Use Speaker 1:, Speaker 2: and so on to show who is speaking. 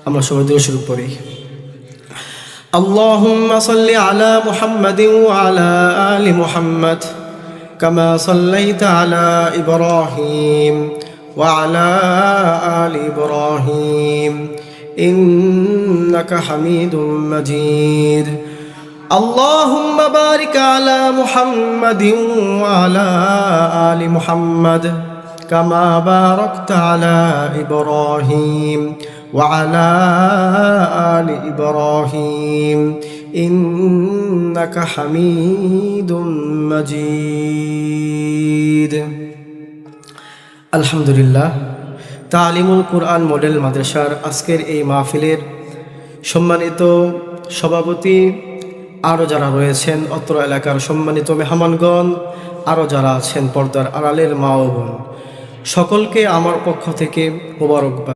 Speaker 1: আমরা সবাই দরুদ শরীফ পড়ি। আল্লাহুম্মা সাল্লি আলা মুহাম্মাদিন ওয়া আলা আলি মুহাম্মাদ কামা সাল্লাইতা আলা ইব্রাহিম ওয়া আলা আলি ইব্রাহিম ইন্নাকা হামিদুম মাজিদ। আল্লাহুম্মা বারিক আলা মুহাম্মাদিন ওয়া আলা আলি মুহাম্মাদ কামা বারাকতা আলা ইব্রাহিম ওয়া আলা আলি ইব্রাহিম ইন্নাকা হামিদুম মাজিদ। আলহামদুলিল্লাহ, তালিমুল কুরআন মডেল মাদ্রাসার আজকের এই মাহফিলের সম্মানিত সভাপতি, আরও যারা রয়েছেন অত্র এলাকার সম্মানিত মেহমানগণ, আরও যারা আছেন পর্দার আড়ালের মা ও বোন, সকলকে আমার পক্ষ থেকে মোবারকবাদ।